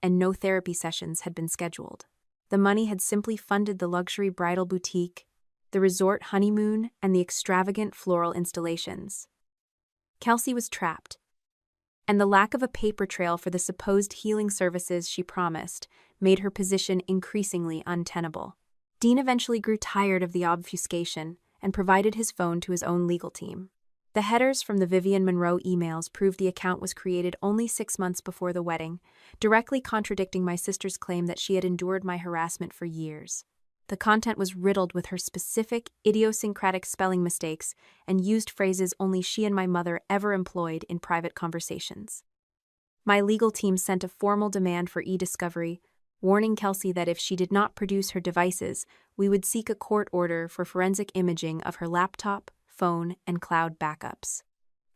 and no therapy sessions had been scheduled. The money had simply funded the luxury bridal boutique, the resort honeymoon, and the extravagant floral installations. Kelsey was trapped, and the lack of a paper trail for the supposed healing services she promised made her position increasingly untenable. Dean eventually grew tired of the obfuscation and provided his phone to his own legal team. The headers from the Vivian Monroe emails proved the account was created only 6 months before the wedding, directly contradicting my sister's claim that she had endured my harassment for years. The content was riddled with her specific, idiosyncratic spelling mistakes and used phrases only she and my mother ever employed in private conversations. My legal team sent a formal demand for e-discovery, warning Kelsey that if she did not produce her devices, we would seek a court order for forensic imaging of her laptop, phone, and cloud backups.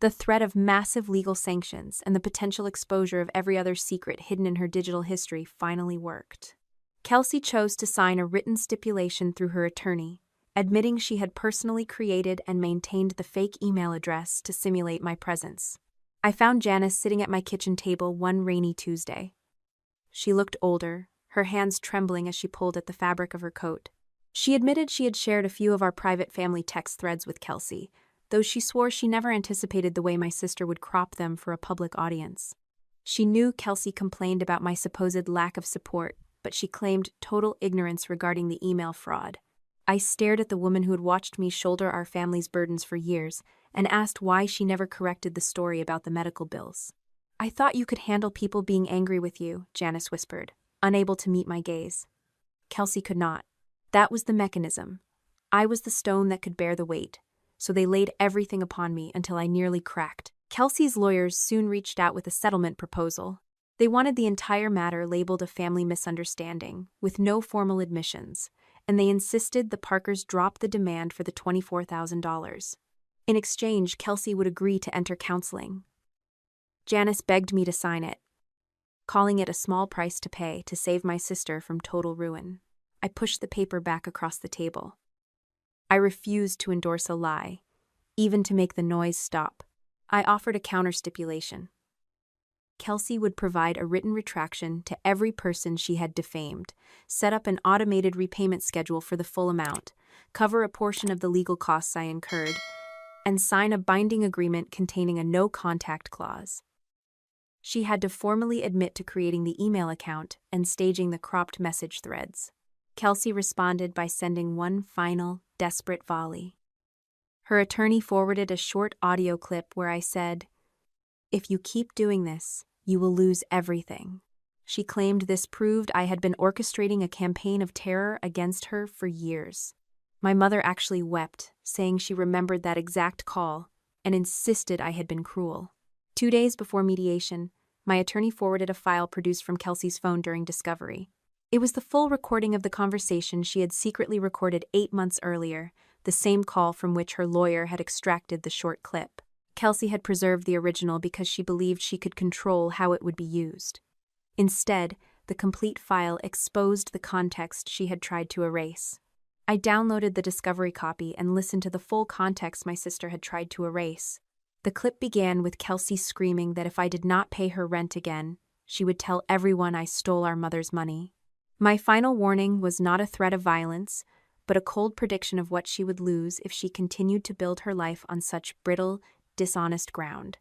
The threat of massive legal sanctions and the potential exposure of every other secret hidden in her digital history finally worked. Kelsey chose to sign a written stipulation through her attorney, admitting she had personally created and maintained the fake email address to simulate my presence. I found Janice sitting at my kitchen table one rainy Tuesday. She looked older, her hands trembling as she pulled at the fabric of her coat. She admitted she had shared a few of our private family text threads with Kelsey, though she swore she never anticipated the way my sister would crop them for a public audience. She knew Kelsey complained about my supposed lack of support, but she claimed total ignorance regarding the email fraud. I stared at the woman who had watched me shoulder our family's burdens for years and asked why she never corrected the story about the medical bills. "I thought you could handle people being angry with you," Janice whispered, unable to meet my gaze. Kelsey could not. That was the mechanism. I was the stone that could bear the weight, so they laid everything upon me until I nearly cracked. Kelsey's lawyers soon reached out with a settlement proposal. They wanted the entire matter labeled a family misunderstanding, with no formal admissions, and they insisted the Parkers drop the demand for the $24,000. In exchange, Kelsey would agree to enter counseling. Janice begged me to sign it, calling it a small price to pay to save my sister from total ruin. I pushed the paper back across the table. I refused to endorse a lie, even to make the noise stop. I offered a counter stipulation. Kelsey would provide a written retraction to every person she had defamed, set up an automated repayment schedule for the full amount, cover a portion of the legal costs I incurred, and sign a binding agreement containing a no-contact clause. She had to formally admit to creating the email account and staging the cropped message threads. Kelsey responded by sending one final, desperate volley. Her attorney forwarded a short audio clip where I said, "If you keep doing this, you will lose everything." She claimed this proved I had been orchestrating a campaign of terror against her for years. My mother actually wept, saying she remembered that exact call and insisted I had been cruel. 2 days before mediation, my attorney forwarded a file produced from Kelsey's phone during discovery. It was the full recording of the conversation she had secretly recorded 8 months earlier, the same call from which her lawyer had extracted the short clip. Kelsey had preserved the original because she believed she could control how it would be used. Instead, the complete file exposed the context she had tried to erase. I downloaded the discovery copy and listened to the full context my sister had tried to erase. The clip began with Kelsey screaming that if I did not pay her rent again, she would tell everyone I stole our mother's money. My final warning was not a threat of violence, but a cold prediction of what she would lose if she continued to build her life on such brittle, dishonest ground.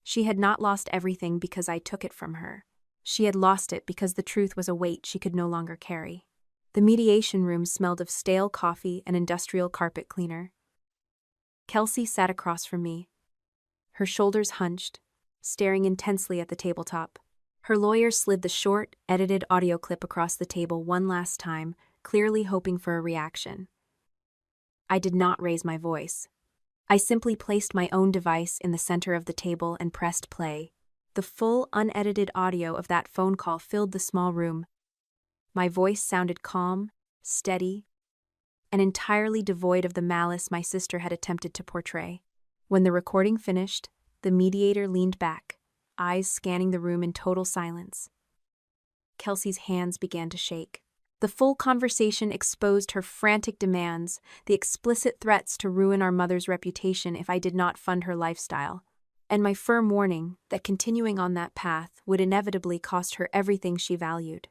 She had not lost everything because I took it from her. She had lost it because the truth was a weight she could no longer carry. The mediation room smelled of stale coffee and industrial carpet cleaner. Kelsey sat across from me, her shoulders hunched, staring intensely at the tabletop. Her lawyer slid the short, edited audio clip across the table one last time, clearly hoping for a reaction. I did not raise my voice. I simply placed my own device in the center of the table and pressed play. The full, unedited audio of that phone call filled the small room. My voice sounded calm, steady, and entirely devoid of the malice my sister had attempted to portray. When the recording finished, the mediator leaned back, eyes scanning the room in total silence. Kelsey's hands began to shake. The full conversation exposed her frantic demands, the explicit threats to ruin our mother's reputation if I did not fund her lifestyle, and my firm warning that continuing on that path would inevitably cost her everything she valued.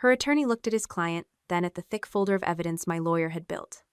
Her attorney looked at his client, then at the thick folder of evidence my lawyer had built.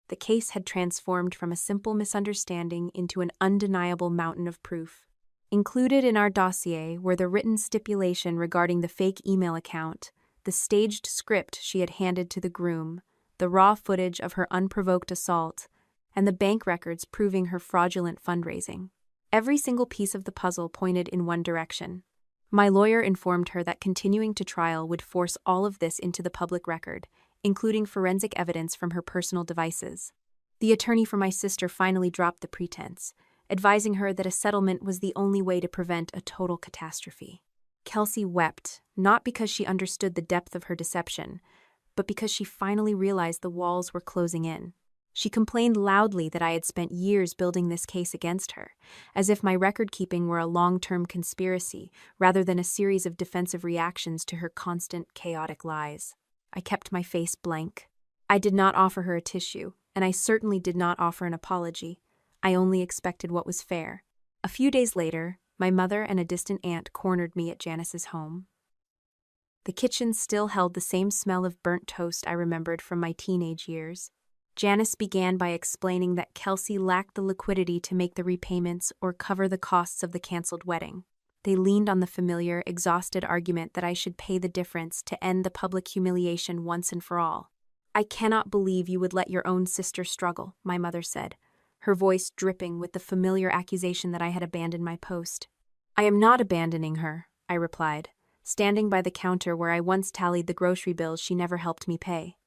The case had transformed from a simple misunderstanding into an undeniable mountain of proof. Included in our dossier were the written stipulation regarding the fake email account, the staged script she had handed to the groom, the raw footage of her unprovoked assault, and the bank records proving her fraudulent fundraising. Every single piece of the puzzle pointed in one direction. My lawyer informed her that continuing to trial would force all of this into the public record, including forensic evidence from her personal devices. The attorney for my sister finally dropped the pretense, advising her that a settlement was the only way to prevent a total catastrophe. Kelsey wept, not because she understood the depth of her deception, but because she finally realized the walls were closing in. She complained loudly that I had spent years building this case against her, as if my record-keeping were a long-term conspiracy rather than a series of defensive reactions to her constant, chaotic lies. I kept my face blank. I did not offer her a tissue, and I certainly did not offer an apology. I only expected what was fair. A few days later, my mother and a distant aunt cornered me at Janice's home. The kitchen still held the same smell of burnt toast I remembered from my teenage years. Janice began by explaining that Kelsey lacked the liquidity to make the repayments or cover the costs of the canceled wedding. They leaned on the familiar, exhausted argument that I should pay the difference to end the public humiliation once and for all. "I cannot believe you would let your own sister struggle," my mother said, her voice dripping with the familiar accusation that I had abandoned my post. "I am not abandoning her," I replied, standing by the counter where I once tallied the grocery bills she never helped me pay.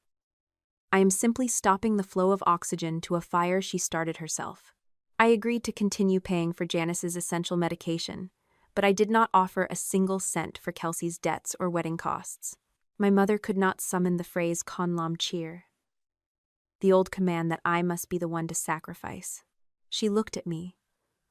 "I am simply stopping the flow of oxygen to a fire she started herself." I agreed to continue paying for Janice's essential medication, but I did not offer a single cent for Kelsey's debts or wedding costs. My mother could not summon the phrase "Konlam cheer," the old command that I must be the one to sacrifice. She looked at me,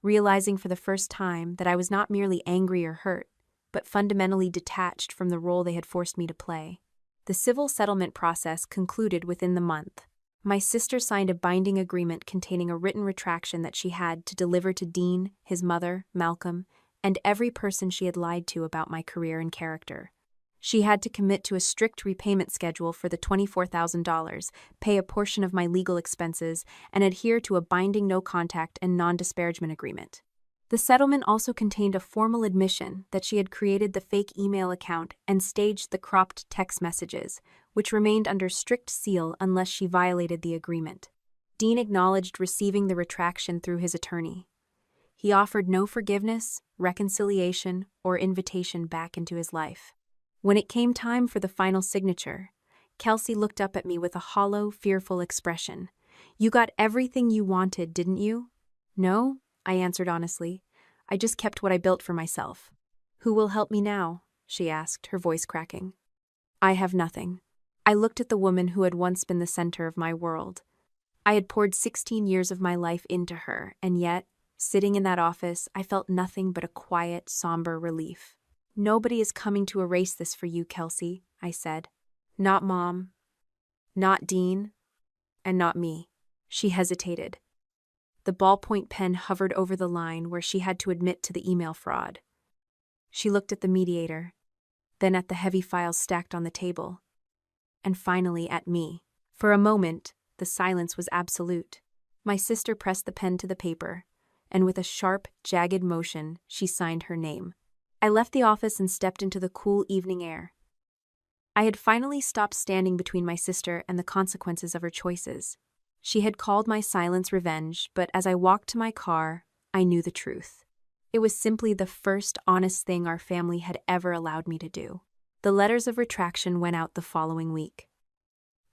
realizing for the first time that I was not merely angry or hurt, but fundamentally detached from the role they had forced me to play. The civil settlement process concluded within the month. My sister signed a binding agreement containing a written retraction that she had to deliver to Dean, his mother, Malcolm, and every person she had lied to about my career and character. She had to commit to a strict repayment schedule for the $24,000, pay a portion of my legal expenses, and adhere to a binding no-contact and non-disparagement agreement. The settlement also contained a formal admission that she had created the fake email account and staged the cropped text messages, which remained under strict seal unless she violated the agreement. Dean acknowledged receiving the retraction through his attorney. He offered no forgiveness, reconciliation, or invitation back into his life. When it came time for the final signature, Kelsey looked up at me with a hollow, fearful expression. "You got everything you wanted, didn't you?" "No," I answered honestly. "I just kept what I built for myself." "Who will help me now?" she asked, her voice cracking. "I have nothing." I looked at the woman who had once been the center of my world. I had poured 16 years of my life into her, and yet, sitting in that office, I felt nothing but a quiet, somber relief. "Nobody is coming to erase this for you, Kelsey," I said. "Not Mom, not Dean, and not me." She hesitated. The ballpoint pen hovered over the line where she had to admit to the email fraud. She looked at the mediator, then at the heavy files stacked on the table, and finally at me. For a moment, the silence was absolute. My sister pressed the pen to the paper, and with a sharp, jagged motion, she signed her name. I left the office and stepped into the cool evening air. I had finally stopped standing between my sister and the consequences of her choices. She had called my silence revenge, but as I walked to my car, I knew the truth. It was simply the first honest thing our family had ever allowed me to do. The letters of retraction went out the following week.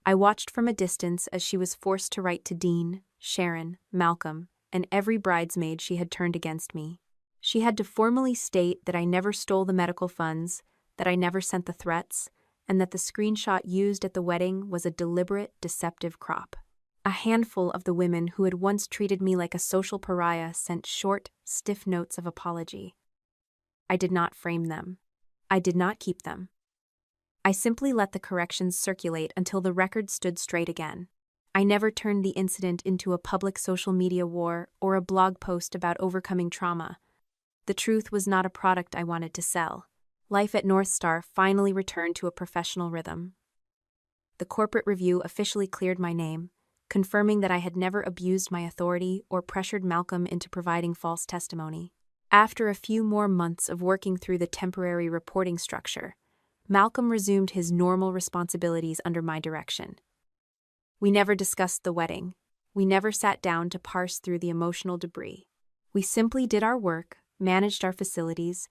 I watched from a distance as she was forced to write to Dean, Sharon, Malcolm, and every bridesmaid she had turned against me. She had to formally state that I never stole the medical funds, that I never sent the threats, and that the screenshot used at the wedding was a deliberate, deceptive crop. A handful of the women who had once treated me like a social pariah sent short, stiff notes of apology. I did not frame them. I did not keep them. I simply let the corrections circulate until the record stood straight again. I never turned the incident into a public social media war or a blog post about overcoming trauma. The truth was not a product I wanted to sell. Life at North Star finally returned to a professional rhythm. The corporate review officially cleared my name, confirming that I had never abused my authority or pressured Malcolm into providing false testimony. After a few more months of working through the temporary reporting structure, Malcolm resumed his normal responsibilities under my direction. We never discussed the wedding. We never sat down to parse through the emotional debris. We simply did our work, managed our facilities,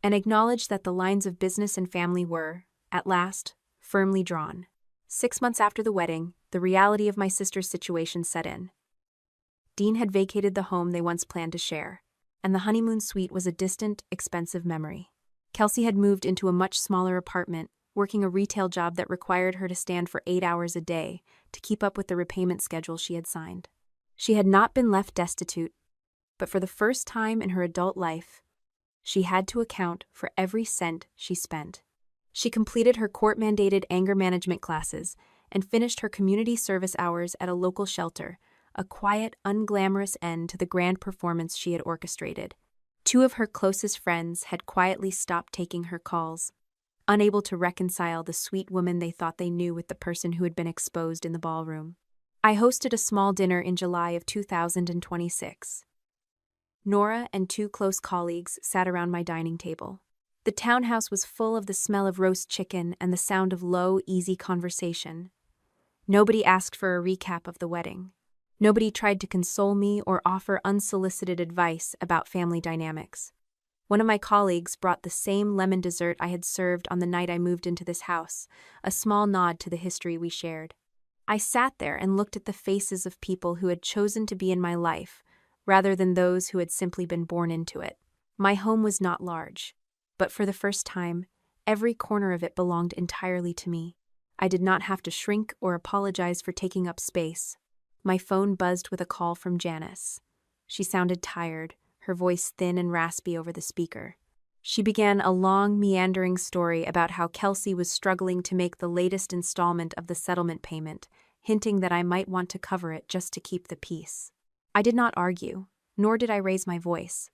and acknowledged that the lines of business and family were, at last, firmly drawn. 6 months after the wedding, the reality of my sister's situation set in. Dean had vacated the home they once planned to share, and the honeymoon suite was a distant, expensive memory. Kelsey had moved into a much smaller apartment, working a retail job that required her to stand for 8 hours a day to keep up with the repayment schedule she had signed. She had not been left destitute, but for the first time in her adult life, she had to account for every cent she spent. She completed her court-mandated anger management classes and finished her community service hours at a local shelter, a quiet, unglamorous end to the grand performance she had orchestrated. Two of her closest friends had quietly stopped taking her calls, unable to reconcile the sweet woman they thought they knew with the person who had been exposed in the ballroom. I hosted a small dinner in July of 2026. Nora and two close colleagues sat around my dining table. The townhouse was full of the smell of roast chicken and the sound of low, easy conversation. Nobody asked for a recap of the wedding. Nobody tried to console me or offer unsolicited advice about family dynamics. One of my colleagues brought the same lemon dessert I had served on the night I moved into this house, a small nod to the history we shared. I sat there and looked at the faces of people who had chosen to be in my life, rather than those who had simply been born into it. My home was not large, but for the first time, every corner of it belonged entirely to me. I did not have to shrink or apologize for taking up space. My phone buzzed with a call from Janice. She sounded tired, her voice thin and raspy over the speaker. She began a long, meandering story about how Kelsey was struggling to make the latest installment of the settlement payment, hinting that I might want to cover it just to keep the peace. I did not argue, nor did I raise my voice.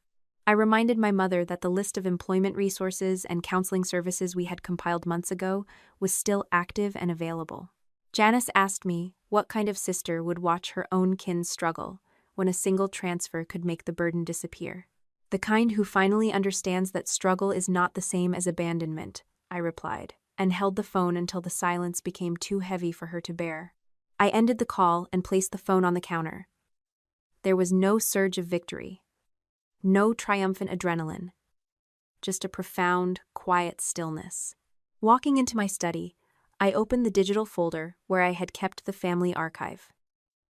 I reminded my mother that the list of employment resources and counseling services we had compiled months ago was still active and available. Janice asked me what kind of sister would watch her own kin struggle when a single transfer could make the burden disappear. The kind who finally understands that struggle is not the same as abandonment, I replied, and held the phone until the silence became too heavy for her to bear. I ended the call and placed the phone on the counter. There was no surge of victory, no triumphant adrenaline, just a profound, quiet stillness. Walking into my study, I opened the digital folder where I had kept the family archive.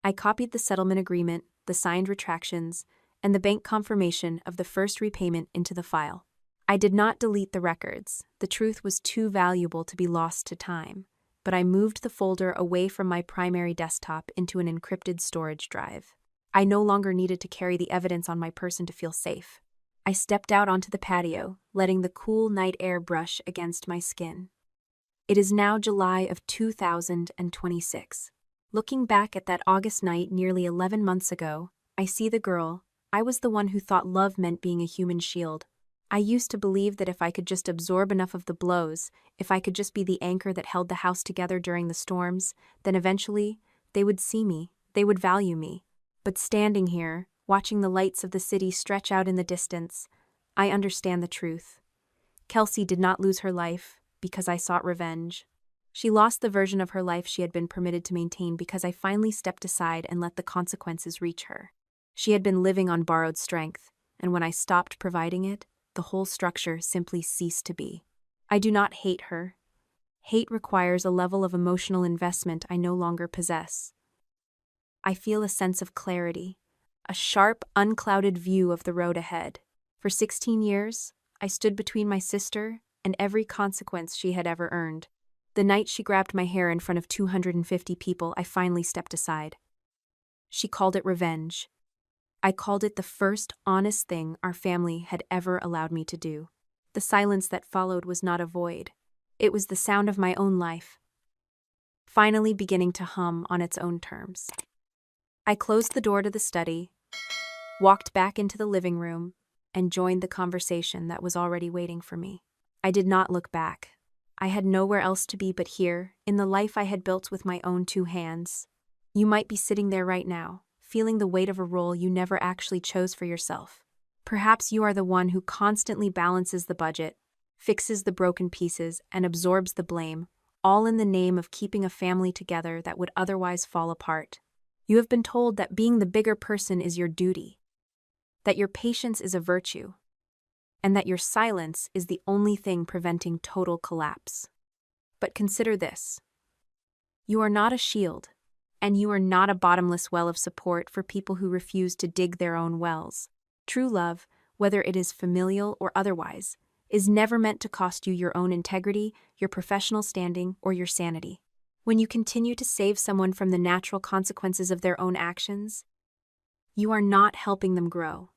I copied the settlement agreement, the signed retractions, and the bank confirmation of the first repayment into the file. I did not delete the records. The truth was too valuable to be lost to time, but I moved the folder away from my primary desktop into an encrypted storage drive. I no longer needed to carry the evidence on my person to feel safe. I stepped out onto the patio, letting the cool night air brush against my skin. It is now July of 2026. Looking back at that August night nearly 11 months ago, I see the girl. I was the one who thought love meant being a human shield. I used to believe that if I could just absorb enough of the blows, if I could just be the anchor that held the house together during the storms, then eventually, they would see me, they would value me. But standing here, watching the lights of the city stretch out in the distance, I understand the truth. Kelsey did not lose her life because I sought revenge. She lost the version of her life she had been permitted to maintain because I finally stepped aside and let the consequences reach her. She had been living on borrowed strength, and when I stopped providing it, the whole structure simply ceased to be. I do not hate her. Hate requires a level of emotional investment I no longer possess. I feel a sense of clarity, a sharp, unclouded view of the road ahead. For 16 years, I stood between my sister and every consequence she had ever earned. The night she grabbed my hair in front of 250 people, I finally stepped aside. She called it revenge. I called it the first honest thing our family had ever allowed me to do. The silence that followed was not a void. It was the sound of my own life, finally beginning to hum on its own terms. I closed the door to the study, walked back into the living room, and joined the conversation that was already waiting for me. I did not look back. I had nowhere else to be but here, in the life I had built with my own two hands. You might be sitting there right now, feeling the weight of a role you never actually chose for yourself. Perhaps you are the one who constantly balances the budget, fixes the broken pieces, and absorbs the blame, all in the name of keeping a family together that would otherwise fall apart. You have been told that being the bigger person is your duty, that your patience is a virtue, and that your silence is the only thing preventing total collapse. But consider this. You are not a shield, and you are not a bottomless well of support for people who refuse to dig their own wells. True love, whether it is familial or otherwise, is never meant to cost you your own integrity, your professional standing, or your sanity. When you continue to save someone from the natural consequences of their own actions, you are not helping them grow.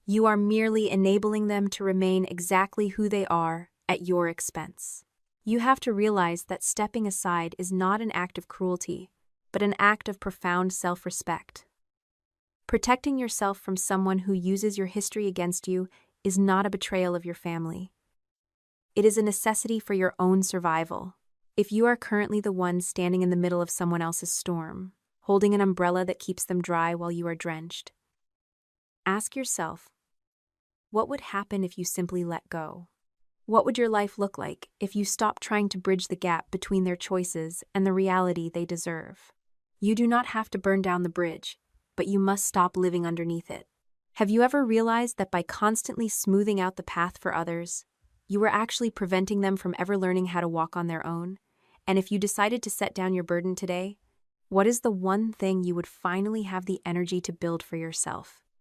You are merely enabling them to remain exactly who they are at your expense. You have to realize that stepping aside is not an act of cruelty, but an act of profound self-respect. Protecting yourself from someone who uses your history against you is not a betrayal of your family. It is a necessity for your own survival. If you are currently the one standing in the middle of someone else's storm, holding an umbrella that keeps them dry while you are drenched, ask yourself, what would happen if you simply let go? What would your life look like if you stopped trying to bridge the gap between their choices and the reality they deserve? You do not have to burn down the bridge, but you must stop living underneath it. Have you ever realized that by constantly smoothing out the path for others, you are actually preventing them from ever learning how to walk on their own? And if you decided to set down your burden today, what is the one thing you would finally have the energy to build for yourself?